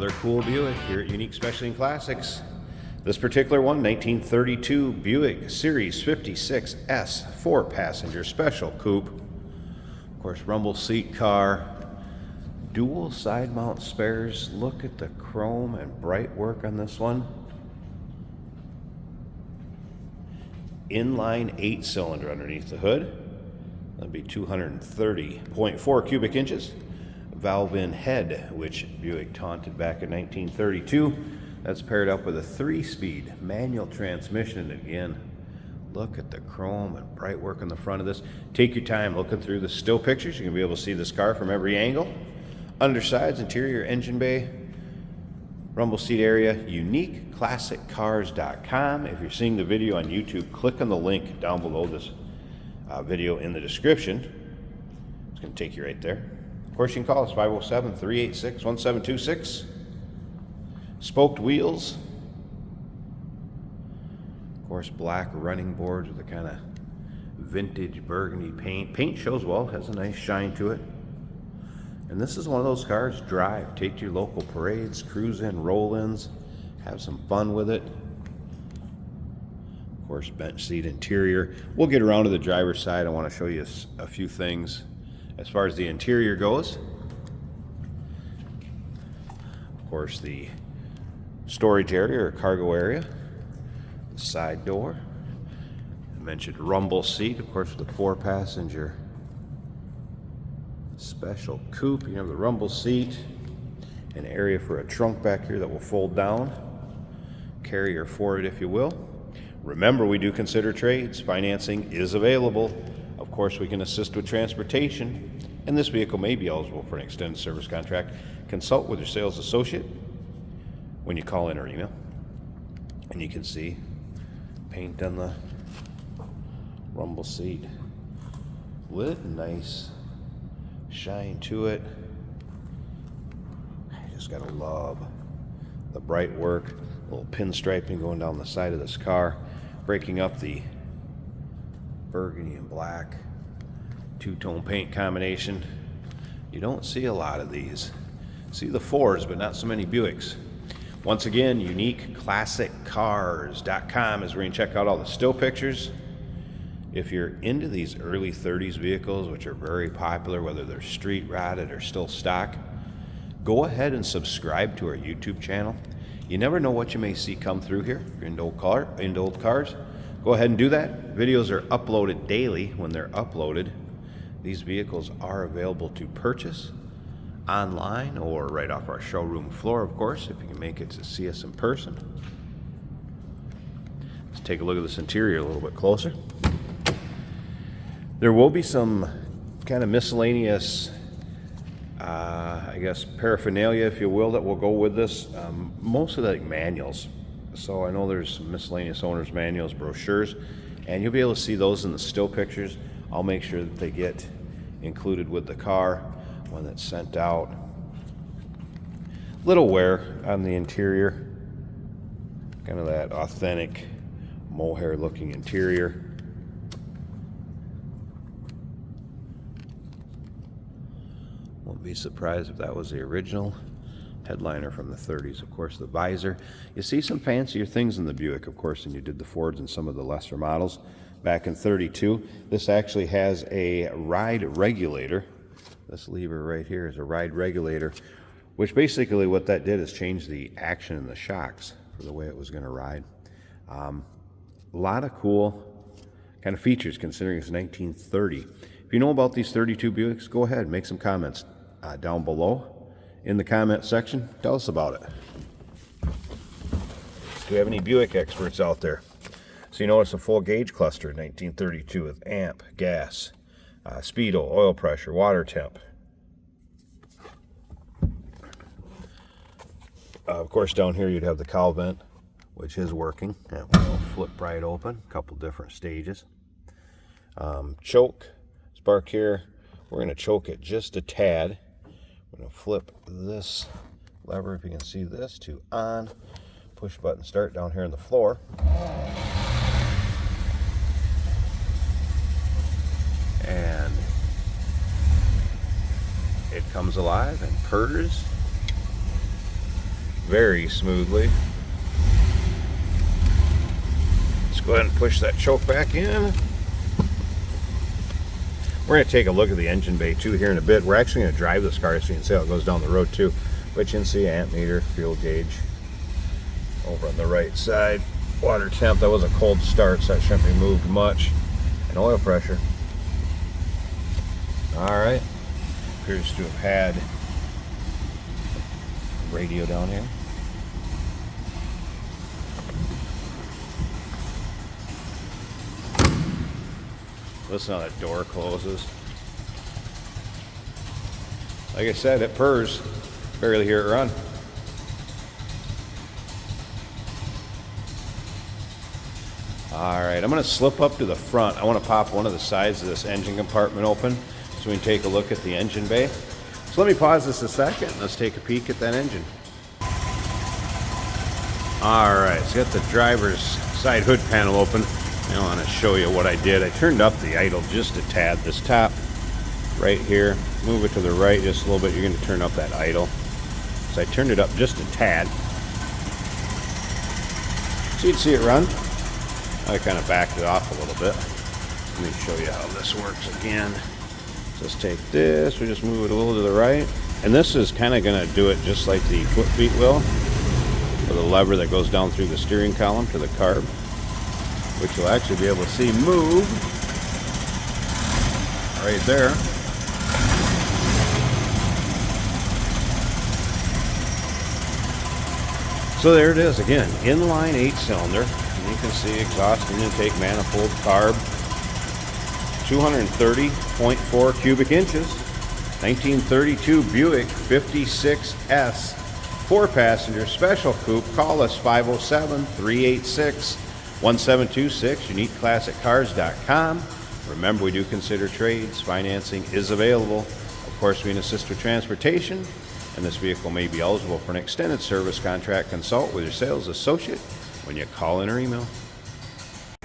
Another cool Buick here at Unique Specialty and Classics. This particular one, 1932 Buick Series 56S 4-passenger special coupe. Of course, rumble seat car, dual side mount spares. Look at the chrome and bright work on this one. Inline 8-cylinder underneath the hood. That'd be 230.4 cubic inches. Valve in head, which Buick taunted back in 1932. That's paired up with a 3-speed manual transmission. And again, look at the chrome and bright work on the front of this. Take your time looking through the still pictures. You're gonna be able to see this car from every angle. Undersides, interior, engine bay, rumble seat area, uniqueclassiccars.com. If you're seeing the video on YouTube, click on the link down below this video in the description. It's gonna take you right there. Of course, you can call us 507-386-1726. Spoked wheels. Of course, black running boards with a kind of vintage burgundy paint. Paint shows well, has a nice shine to it. And this is one of those cars, drive. Take to your local parades, cruise in, roll-ins, have some fun with it. Of course, bench seat interior. We'll get around to the driver's side. I want to show you a few things. As far as the interior goes, of course, the storage area or cargo area, the side door. I mentioned rumble seat, of course, with the 4-passenger special coupe. You have the rumble seat, an area for a trunk back here that will fold down, carrier for it, if you will. Remember, we do consider trades. Financing is available. Of course, we can assist with transportation, and this vehicle may be eligible for an extended service contract. Consult with your sales associate when you call in or email. And you can see paint on the rumble seat with nice shine to it. I just gotta love the bright work, little pinstriping going down the side of this car, breaking up the burgundy and black two-tone paint combination. You don't see a lot of these. See the Fords, but not so many Buicks. Once again, uniqueclassiccars.com is where you can check out all the still pictures. If you're into these early 30s vehicles, which are very popular, whether they're street rotted or still stock, go ahead and subscribe to our YouTube channel. You never know what you may see come through here. If you're into old cars, go ahead and do that. Videos are uploaded daily. When they're uploaded, these vehicles are available to purchase online or right off our showroom floor, of course, if you can make it to see us in person. Let's take a look at this interior a little bit closer. There will be some kind of miscellaneous, I guess, paraphernalia, if you will, that will go with this. Most of the manuals. So I know there's some miscellaneous owner's manuals, brochures, and you'll be able to see those in the still pictures. I'll make sure that they get included with the car when it's sent out. Little wear on the interior, kind of that authentic mohair looking interior. Won't be surprised if that was the original headliner from the 30s. Of course, the visor. You see some fancier things in the Buick, of course, than you did the Fords and some of the lesser models back in 32. This actually has a ride regulator. This lever right here is a ride regulator, which basically what that did is change the action in the shocks for the way it was going to ride. A lot of cool kind of features considering it's 1930. If you know about these 32 Buicks, go ahead, make some comments down below in the comment section. Tell us about it. Do we have any Buick experts out there? So you notice a full gauge cluster in 1932 with amp, gas, speedo, oil pressure, water temp. Of course, down here you'd have the cowl vent, which is working. That will flip right open, a couple different stages. Choke, spark here. We're going to choke it just a tad. We're going to flip this lever, if you can see this, to on. Push button start down here on the floor. And it comes alive and purrs. very smoothly. Let's go ahead and push that choke back in. We're going to take a look at the engine bay too here in a bit. We're actually going to drive this car so you can see how it goes down the road too. But you can see amp meter, fuel gauge over on the right side. Water temp, that was a cold start, so that shouldn't be moved much. And oil pressure. Alright, appears to have had a radio down here. Listen how that door closes. Like I said, it purrs. Barely hear it run. Alright, I'm going to slip up to the front. I want to pop one of the sides of this engine compartment open so we can take a look at the engine bay. So let me pause this a second. Let's take a peek at that engine. Alright, so got the driver's side hood panel open. I want to show you what I did. I turned up the idle just a tad. This top right here, move it to the right just a little bit. You're going to turn up that idle. So I turned it up just a tad. So you'd see it run. I kind of backed it off a little bit. Let me show you how this works again. So let's take this, we just move it a little to the right. And this is kind of going to do it just like the foot feet will, with a lever that goes down through the steering column to the carb, which you'll actually be able to see move right there. So there it is again, inline 8-cylinder. You can see exhaust and intake manifold, carb, 230.4 cubic inches, 1932 Buick 56S, 4-passenger special coupe. Call us 507-386-1726, uniqueclassiccars.com. Remember, we do consider trades. Financing is available. Of course, we can assist with transportation, and this vehicle may be eligible for an extended service contract. Consult with your sales associate when you call in or email.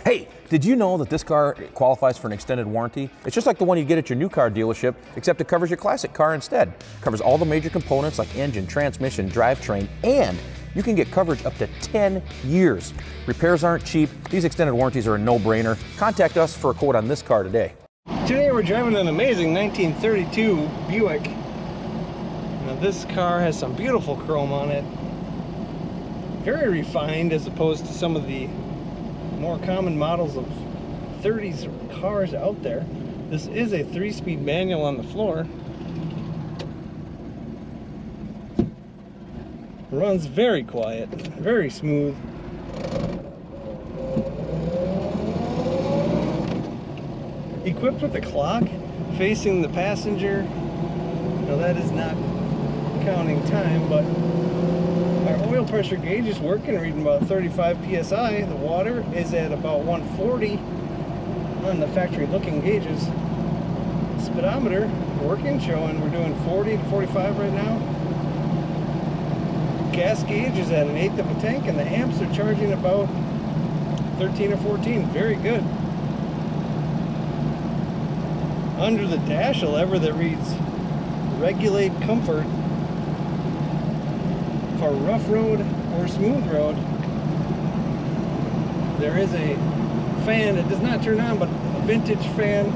Hey, did you know that this car qualifies for an extended warranty? It's just like the one you get at your new car dealership, except it covers your classic car instead. It covers all the major components like engine, transmission, drivetrain, and you can get coverage up to 10 years. Repairs aren't cheap. These extended warranties are a no-brainer. Contact us for a quote on this car today. Today we're driving an amazing 1932 Buick. Now this car has some beautiful chrome on it. Very refined as opposed to some of the more common models of 30s cars out there. This is a 3-speed manual on the floor. Runs very quiet, very smooth. Equipped with a clock facing the passenger. Now that is not counting time, but our oil pressure gauge is working, reading about 35 psi. The water is at about 140 on the factory looking gauges. Speedometer working, showing we're doing 40 to 45 right now. Gas gauge is at 1/8 of a tank, and the amps are charging about 13 or 14. Very good. Under the dash, a lever that reads regulate comfort for rough road or smooth road. There is a fan that does not turn on, but a vintage fan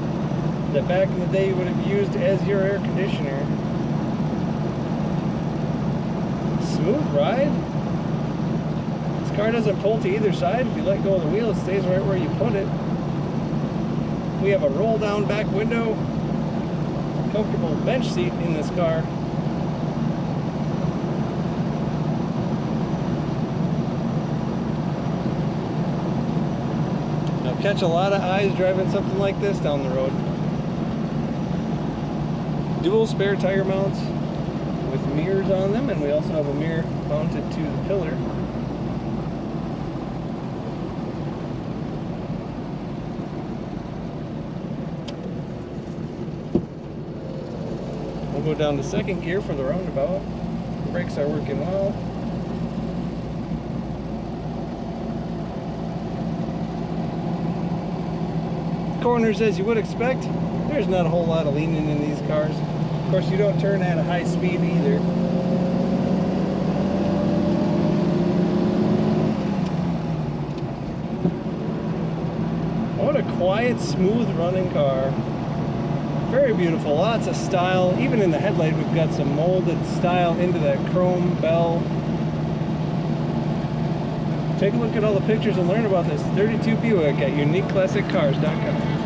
that back in the day you would have used as your air conditioner. Smooth ride. This car doesn't pull to either side. If you let go of the wheel, it stays right where you put it. We have a roll down back window, comfortable bench seat in this car. Now catch a lot of eyes driving something like this down the road. Dual spare tire mounts with mirrors on them, and we also have a mirror mounted to the pillar. We'll go down to second gear for the roundabout. Brakes are working well. Corners, as you would expect, there's not a whole lot of leaning in these cars. Of course, you don't turn at a high speed either. What a quiet, smooth running car. Very beautiful, lots of style. Even in the headlight, we've got some molded style into that chrome bell. Take a look at all the pictures and learn about this 32 Buick at uniqueclassiccars.com.